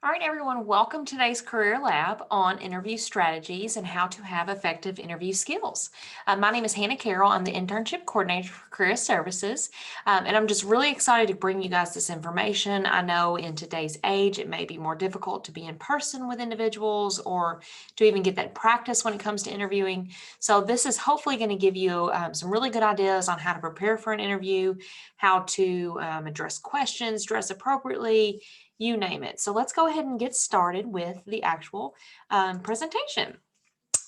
All right, everyone, welcome to today's Career Lab on interview strategies and how to have effective interview skills. My name is Hannah Carroll. I'm the internship coordinator for Career Services, and I'm just really excited to bring you guys this information. I know in today's age, it may be more difficult to be in person with individuals or to even get that practice when it comes to interviewing. So this is hopefully going to give you some really good ideas on how to prepare for an interview, how to address questions, dress appropriately, you name it. So let's go ahead and get started with the actual presentation.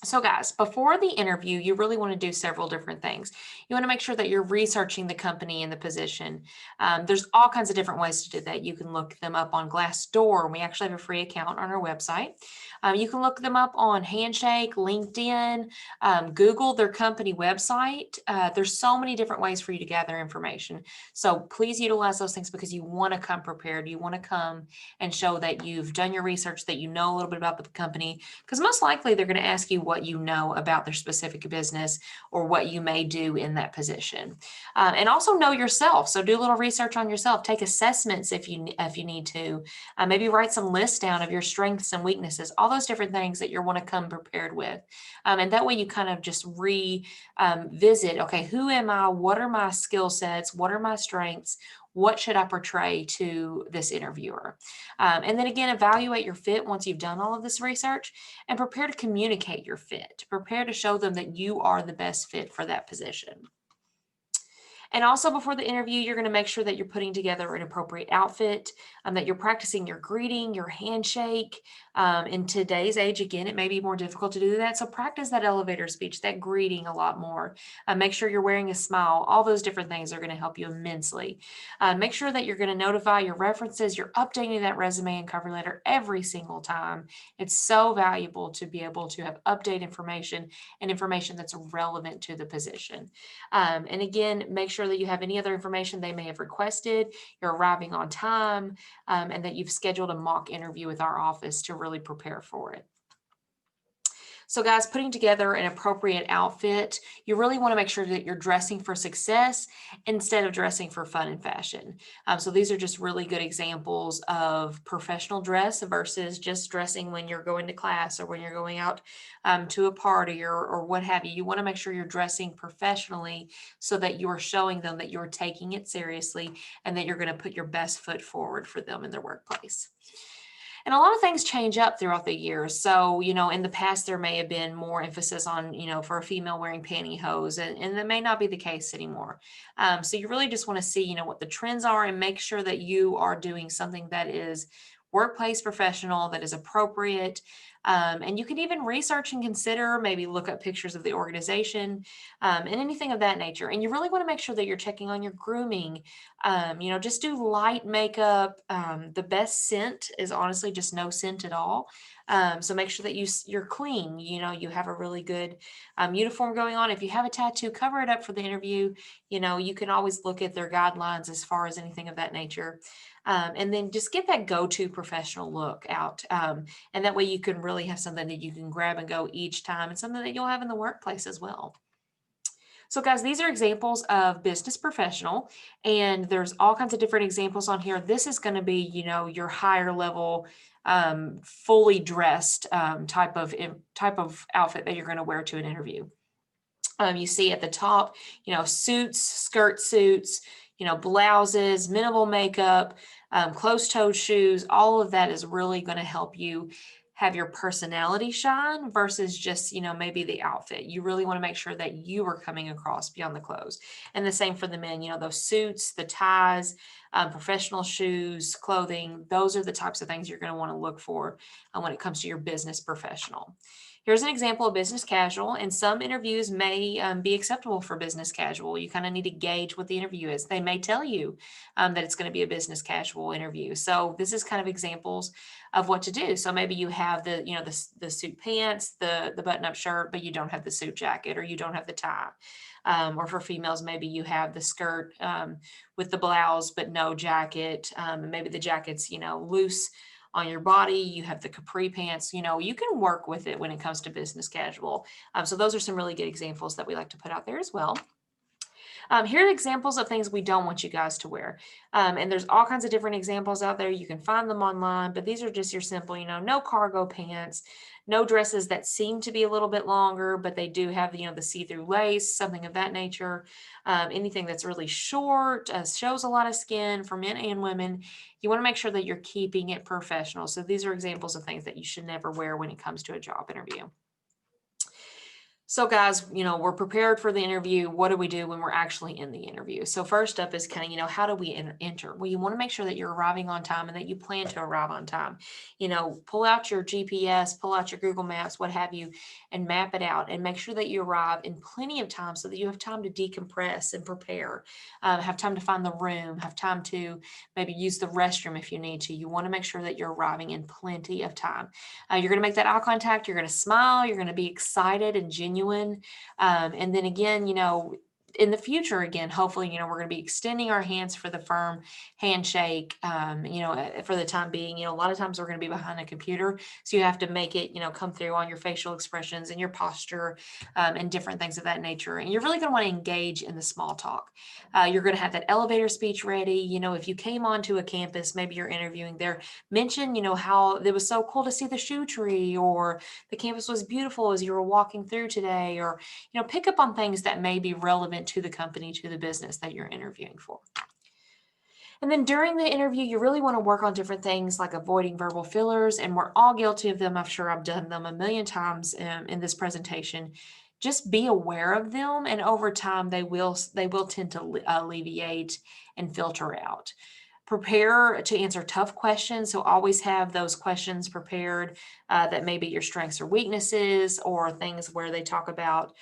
So guys, before the interview, you really want to do several different things. You want to make sure that you're researching the company and the position. There's all kinds of different ways to do that. You can look them up on Glassdoor. We actually have a free account on our website. You can look them up on Handshake, LinkedIn, Google their company website. There's so many different ways for you to gather information. So please utilize those things because you want to come prepared. You want to come and show that you've done your research, that you know a little bit about the company, because most likely they're going to ask you what you know about their specific business or what you may do in that position. And also know yourself. So do a little research on yourself. Take assessments if you need to. Maybe write some lists down of your strengths and weaknesses, all those different things that you want to come prepared with. And that way you kind of just revisit, okay, who am I? What are my skill sets? What are my strengths? What should I portray to this interviewer? And then again, evaluate your fit once you've done all of this research and prepare to communicate your fit. Prepare to show them that you are the best fit for that position. And also before the interview, you're going to make sure that you're putting together an appropriate outfit, that you're practicing your greeting, your handshake. In today's age, again, it may be more difficult to do that. So practice that elevator speech, that greeting a lot more. Make sure you're wearing a smile. All those different things are going to help you immensely. Make sure that you're going to notify your references. You're updating that resume and cover letter every single time. It's so valuable to be able to have update information and information that's relevant to the position. And again, make sure that you have any other information they may have requested, you're arriving on time, and that you've scheduled a mock interview with our office to really prepare for it. So guys, putting together an appropriate outfit, you really want to make sure that you're dressing for success instead of dressing for fun and fashion. So these are just really good examples of professional dress versus just dressing when you're going to class or when you're going out to a party or what have you. You want to make sure you're dressing professionally so that you're showing them that you're taking it seriously and that you're going to put your best foot forward for them in their workplace. And a lot of things change up throughout the years. So, in the past, there may have been more emphasis on, for a female wearing pantyhose, and that may not be the case anymore. So you really just want to see, what the trends are and make sure that you are doing something that is workplace professional, that is appropriate. And you can even research and consider, maybe look up pictures of the organization and anything of that nature. And you really want to make sure that you're checking on your grooming. Just do light makeup. The best scent is honestly just no scent at all. So make sure that you're clean. You have a really good uniform going on. If you have a tattoo, cover it up for the interview. You can always look at their guidelines as far as anything of that nature. And then just get that go-to professional look out. And that way you can really have something that you can grab and go each time and something that you'll have in the workplace as well. So guys, these are examples of business professional, and there's all kinds of different examples on here. This is going to be, your higher level, fully dressed type of outfit that you're going to wear to an interview. You see at the top, suits, skirt suits, blouses, minimal makeup, closed-toed shoes. All of that is really going to help you have your personality shine versus just, maybe the outfit. You really want to make sure that you are coming across beyond the clothes. And the same for the men, those suits, the ties, professional shoes, clothing. Those are the types of things you're going to want to look for when it comes to your business professional. Here's an example of business casual, and some interviews may be acceptable for business casual. You kind of need to gauge what the interview is. They may tell you that it's going to be a business casual interview. So this is kind of examples of what to do. So maybe you have the suit pants, the button-up shirt, but you don't have the suit jacket or you don't have the tie. Or for females, maybe you have the skirt with the blouse, but no jacket. Maybe the jacket's, loose on your body. You have the capri pants. You can work with it when it comes to business casual. So those are some really good examples that we like to put out there as well. Here are examples of things we don't want you guys to wear. And there's all kinds of different examples out there. You can find them online, but these are just your simple, no cargo pants, no dresses that seem to be a little bit longer, but they do have, the see-through lace, something of that nature. Anything that's really short, shows a lot of skin for men and women. You want to make sure that you're keeping it professional. So these are examples of things that you should never wear when it comes to a job interview. So guys, we're prepared for the interview. What do we do when we're actually in the interview? So first up is kind of, how do we enter? Well, you want to make sure that you're arriving on time and that you plan to arrive on time. Pull out your GPS, pull out your Google Maps, what have you, and map it out and make sure that you arrive in plenty of time so that you have time to decompress and prepare, have time to find the room, have time to maybe use the restroom if you need to. You want to make sure that you're arriving in plenty of time. You're going to make that eye contact. You're going to smile. You're going to be excited and genuine. And then again, in the future, again, hopefully, we're going to be extending our hands for the firm handshake, for the time being. A lot of times we're going to be behind a computer. So you have to make it, come through on your facial expressions and your posture, and different things of that nature. And you're really going to want to engage in the small talk. You're going to have that elevator speech ready. If you came onto a campus, maybe you're interviewing there, mention, how it was so cool to see the shoe tree, or the campus was beautiful as you were walking through today, or, pick up on things that may be relevant to the company, to the business that you're interviewing for. And then during the interview, you really want to work on different things like avoiding verbal fillers, and we're all guilty of them. I'm sure I've done them a million times in this presentation. Just be aware of them, and over time, they will tend to alleviate and filter out. Prepare to answer tough questions. So always have those questions prepared that may be your strengths or weaknesses, or things where they talk about,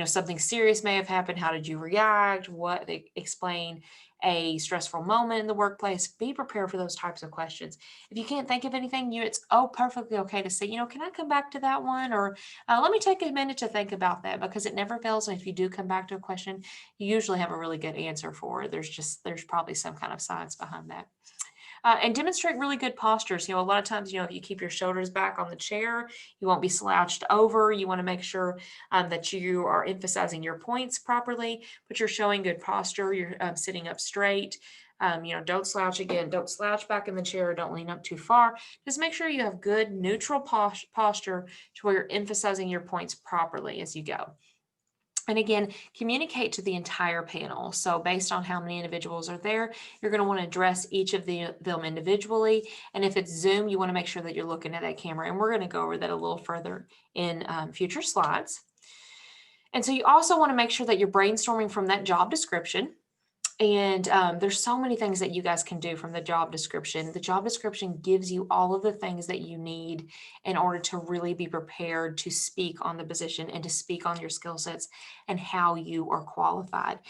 something serious may have happened. How did you react? What they explain a stressful moment in the workplace. Be prepared for those types of questions. If you can't think of anything, it's perfectly okay to say, can I come back to that one? Or let me take a minute to think about that, because it never fails. And if you do come back to a question, you usually have a really good answer for it. There's probably some kind of science behind that. And demonstrate really good postures. A lot of times, if you keep your shoulders back on the chair, you won't be slouched over. You want to make sure that you are emphasizing your points properly, but you're showing good posture. You're sitting up straight. Don't slouch again. Don't slouch back in the chair. Don't lean up too far. Just make sure you have good neutral posture to where you're emphasizing your points properly as you go. And again, communicate to the entire panel. So based on how many individuals are there, you're going to want to address each of them individually. And if it's Zoom, you want to make sure that you're looking at that camera. And we're going to go over that a little further in future slides. And so you also want to make sure that you're brainstorming from that job description. And there's so many things that you guys can do from the job description. The job description gives you all of the things that you need in order to really be prepared to speak on the position and to speak on your skill sets and how you are qualified.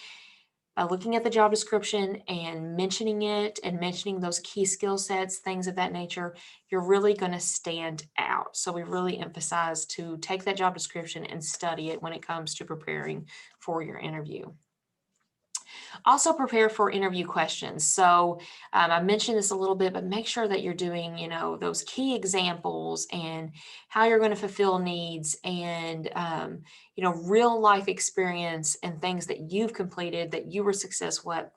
By looking at the job description and mentioning it and mentioning those key skill sets, things of that nature, you're really going to stand out. So we really emphasize to take that job description and study it when it comes to preparing for your interview. Also prepare for interview questions. So I mentioned this a little bit, but make sure that you're doing, those key examples and how you're going to fulfill needs and, real life experience and things that you've completed, that you were successful at,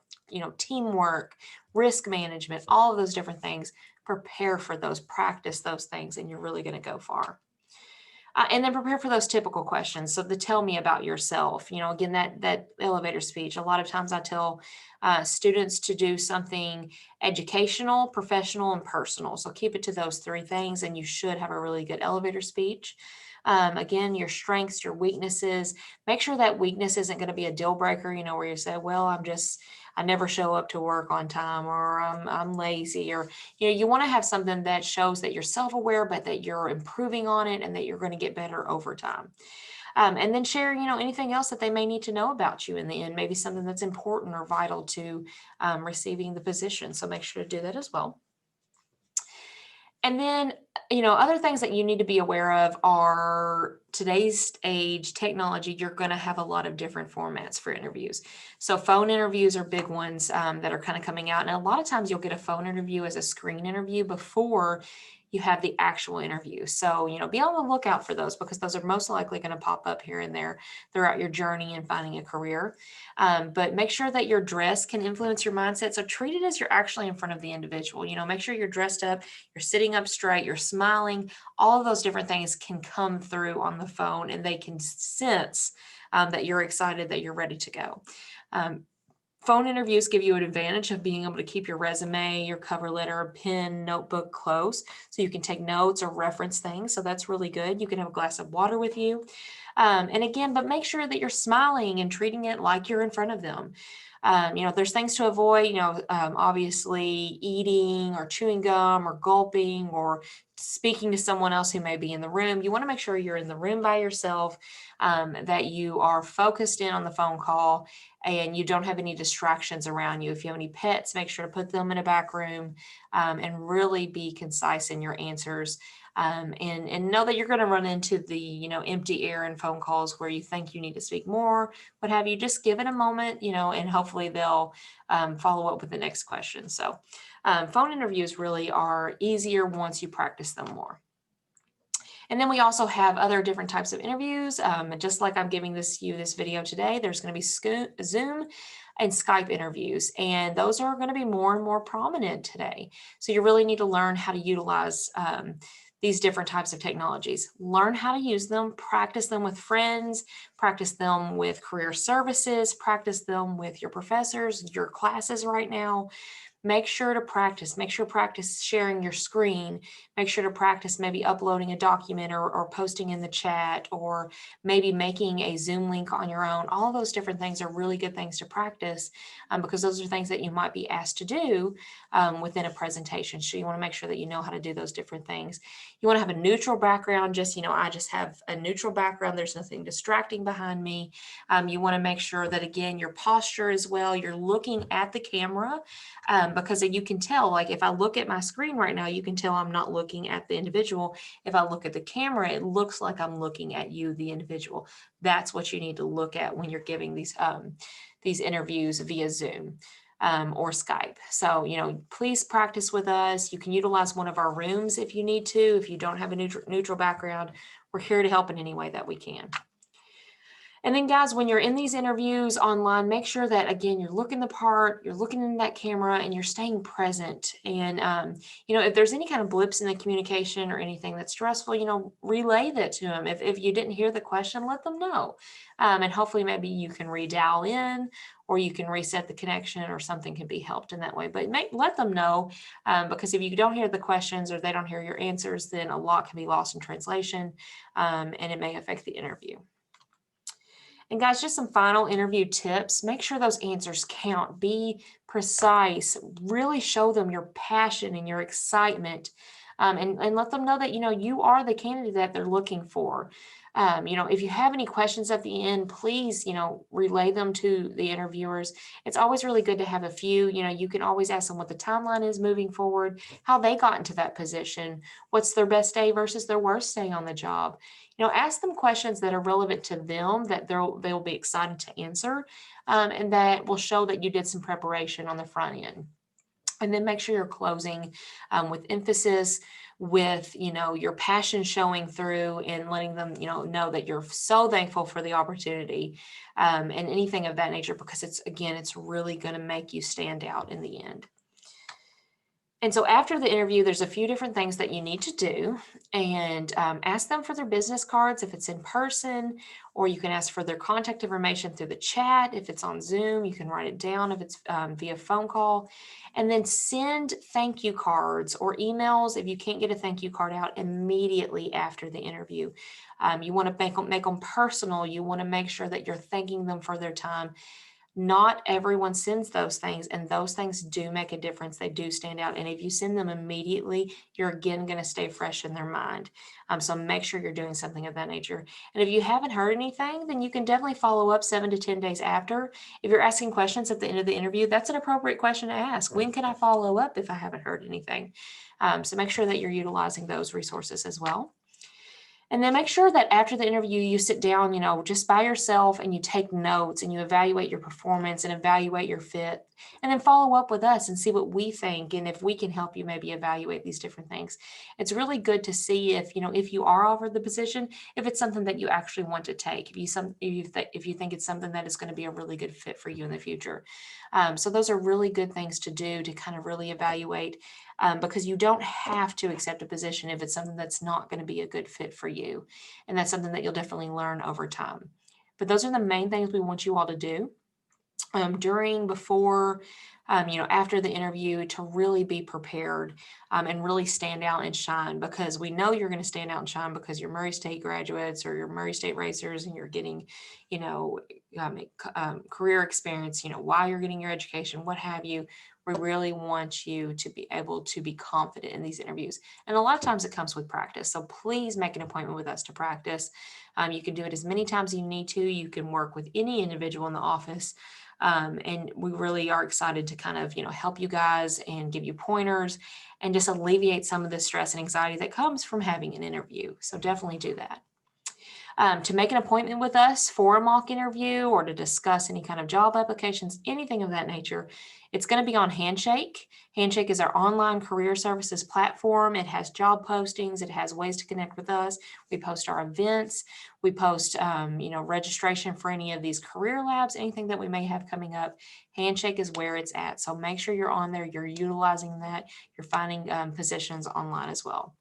teamwork, risk management, all of those different things. Prepare for those, practice those things, and you're really going to go far. And then prepare for those typical questions. So the tell me about yourself, again, that elevator speech. A lot of times I tell students to do something educational, professional, and personal. So keep it to those three things, and you should have a really good elevator speech. Again, your strengths, your weaknesses. Make sure that weakness isn't going to be a deal breaker, where you say, well, I never show up to work on time, or I'm lazy, or, you want to have something that shows that you're self-aware, but that you're improving on it and that you're going to get better over time. And then share, anything else that they may need to know about you in the end, maybe something that's important or vital to receiving the position. So make sure to do that as well. And then, other things that you need to be aware of are today's age technology, you're going to have a lot of different formats for interviews. So phone interviews are big ones that are kind of coming out. And a lot of times you'll get a phone interview as a screen interview before you have the actual interview. So, be on the lookout for those because those are most likely going to pop up here and there throughout your journey in finding a career. But make sure that your dress can influence your mindset. So treat it as you're actually in front of the individual. Make sure you're dressed up, you're sitting up straight, you're smiling. All of those different things can come through on the phone and they can sense that you're excited, that you're ready to go. Phone interviews give you an advantage of being able to keep your resume, your cover letter, pen, notebook close so you can take notes or reference things. So that's really good. You can have a glass of water with you. And again, but make sure that you're smiling and treating it like you're in front of them. There's things to avoid, obviously eating or chewing gum or gulping or speaking to someone else who may be in the room. You want to make sure you're in the room by yourself, that you are focused in on the phone call and you don't have any distractions around you. If you have any pets, make sure to put them in a back room, and really be concise in your answers. And know that you're going to run into the, empty air in phone calls where you think you need to speak more, what have you. Just give it a moment, and hopefully they'll follow up with the next question. So phone interviews really are easier once you practice them more. And then we also have other different types of interviews. Just like I'm giving you this video today, there's going to be Zoom and Skype interviews, and those are going to be more and more prominent today. So you really need to learn how to utilize these different types of technologies. Learn how to use them, practice them with friends, practice them with career services, practice them with your professors, your classes right now. Make sure to practice. Make sure to practice sharing your screen. Make sure to practice maybe uploading a document or posting in the chat or maybe making a Zoom link on your own. All of those different things are really good things to practice because those are things that you might be asked to do within a presentation. So you want to make sure that you know how to do those different things. You want to have a neutral background. I just have a neutral background. There's nothing distracting behind me. You want to make sure that, again, your posture as well. You're looking at the camera. Because you can tell, like if I look at my screen right now, you can tell I'm not looking at the individual. If I look at the camera, it looks like I'm looking at you, the individual. That's what you need to look at when you're giving these interviews via Zoom or Skype. So, please practice with us. You can utilize one of our rooms if you need to. If you don't have a neutral background, we're here to help in any way that we can. And then guys, when you're in these interviews online, make sure that, again, you're looking the part, you're looking in that camera and you're staying present. And, if there's any kind of blips in the communication or anything that's stressful, relay that to them. If you didn't hear the question, let them know. And hopefully maybe you can redial in or you can reset the connection or something can be helped in that way. But let them know because if you don't hear the questions or they don't hear your answers, then a lot can be lost in translation and it may affect the interview. And guys, just some final interview tips. Make sure those answers count. Be precise. Really show them your passion and your excitement. And let them know that, you are the candidate that they're looking for. If you have any questions at the end, please, relay them to the interviewers. It's always really good to have a few. You can always ask them what the timeline is moving forward, how they got into that position, what's their best day versus their worst day on the job. Ask them questions that are relevant to them that they'll be excited to answer, and that will show that you did some preparation on the front end. And then make sure you're closing with emphasis, with your passion showing through and letting them know that you're so thankful for the opportunity and anything of that nature, because it's really going to make you stand out in the end. And so after the interview, there's a few different things that you need to do, and ask them for their business cards if it's in person, or you can ask for their contact information through the chat. If it's on Zoom, you can write it down if it's via phone call, and then send thank you cards or emails if you can't get a thank you card out immediately after the interview. You want to make them personal. You want to make sure that you're thanking them for their time. Not everyone sends those things, and those things do make a difference. They do stand out. And if you send them immediately, you're again going to stay fresh in their mind. So make sure you're doing something of that nature. And if you haven't heard anything, then you can definitely follow up 7 to 10 days after. If you're asking questions at the end of the interview, that's an appropriate question to ask. When can I follow up if I haven't heard anything? So make sure that you're utilizing those resources as well. And then make sure that after the interview, you sit down, just by yourself and you take notes and you evaluate your performance and evaluate your fit, and then follow up with us and see what we think and if we can help you maybe evaluate these different things. It's really good to see if you are offered the position, if it's something that you actually want to take, if you think it's something that is going to be a really good fit for you in the future. So those are really good things to do to kind of really evaluate, because you don't have to accept a position if it's something that's not going to be a good fit for you. And that's something that you'll definitely learn over time. But those are the main things we want you all to do during, before, after the interview, to really be prepared and really stand out and shine, because we know you're going to stand out and shine because you're Murray State graduates or you're Murray State racers and you're getting, career experience, while you're getting your education, what have you. We really want you to be able to be confident in these interviews. And a lot of times it comes with practice. So please make an appointment with us to practice. You can do it as many times as you need to. You can work with any individual in the office. And we really are excited to kind of, help you guys and give you pointers and just alleviate some of the stress and anxiety that comes from having an interview. So definitely do that. To make an appointment with us for a mock interview or to discuss any kind of job applications, anything of that nature, it's going to be on Handshake. Handshake is our online career services platform. It has job postings. It has ways to connect with us. We post our events. We post, registration for any of these career labs, anything that we may have coming up. Handshake is where it's at. So make sure you're on there. You're utilizing that. You're finding positions online as well.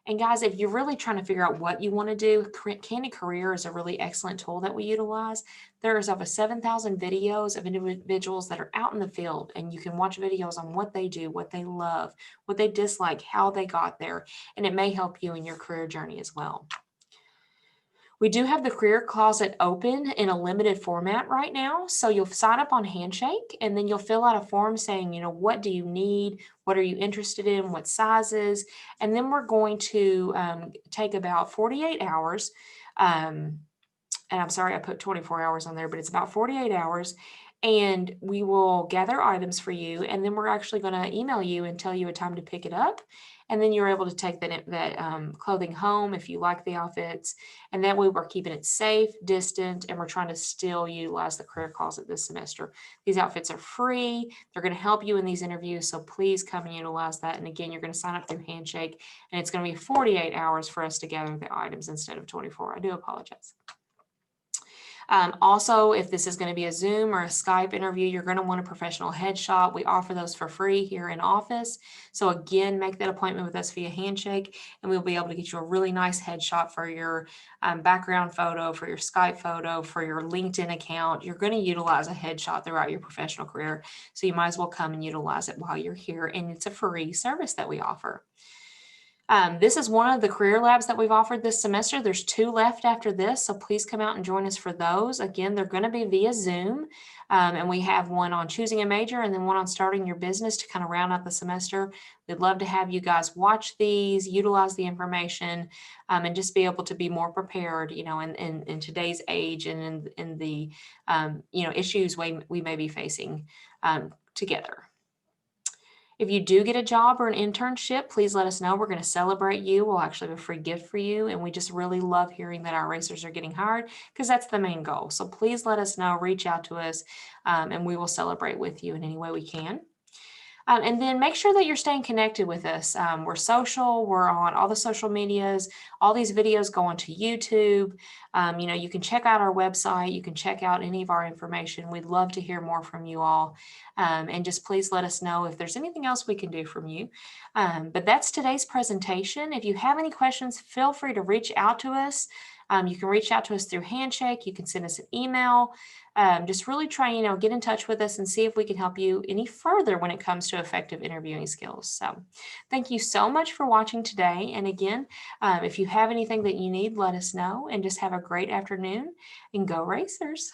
And guys, if you're really trying to figure out what you want to do, Candid Career is a really excellent tool that we utilize. There's over 7,000 videos of individuals that are out in the field, and you can watch videos on what they do, what they love, what they dislike, how they got there, and it may help you in your career journey as well. We do have the Career Closet open in a limited format right now. So you'll sign up on Handshake and then you'll fill out a form saying, what do you need? What are you interested in? What sizes? And then we're going to take about 48 hours. And I'm sorry, I put 24 hours on there, but it's about 48 hours. And we will gather items for you. And then we're actually going to email you and tell you a time to pick it up. And then you're able to take that clothing home if you like the outfits. And that way we're keeping it safe, distant, and we're trying to still utilize the Career Closet this semester. These outfits are free. They're going to help you in these interviews. So please come and utilize that. And again, you're going to sign up through Handshake. And it's going to be 48 hours for us to gather the items instead of 24. I do apologize. Also, if this is going to be a Zoom or a Skype interview, you're going to want a professional headshot. We offer those for free here in office. So again, make that appointment with us via Handshake, and we'll be able to get you a really nice headshot for your background photo, for your Skype photo, for your LinkedIn account. You're going to utilize a headshot throughout your professional career. So you might as well come and utilize it while you're here. And it's a free service that we offer. This is one of the career labs that we've offered this semester. There's 2 left after this, so please come out and join us for those. Again, they're going to be via Zoom, and we have one on choosing a major and then one on starting your business to kind of round out the semester. We'd love to have you guys watch these, utilize the information, and just be able to be more prepared, in today's age and in the, issues we may be facing together. If you do get a job or an internship, please let us know. We're going to celebrate you. We'll actually have a free gift for you. And we just really love hearing that our racers are getting hired because that's the main goal. So please let us know, reach out to us, and we will celebrate with you in any way we can. And then make sure that you're staying connected with us. We're social. We're on all the social medias. All these videos go onto YouTube. You can check out our website. You can check out any of our information. We'd love to hear more from you all. And just please let us know if there's anything else we can do from you. But that's today's presentation. If you have any questions, feel free to reach out to us. You can reach out to us through Handshake. You can send us an email. Just really try, get in touch with us and see if we can help you any further when it comes to effective interviewing skills. So thank you so much for watching today. And again, if you have anything that you need, let us know, and just have a great afternoon and go Racers.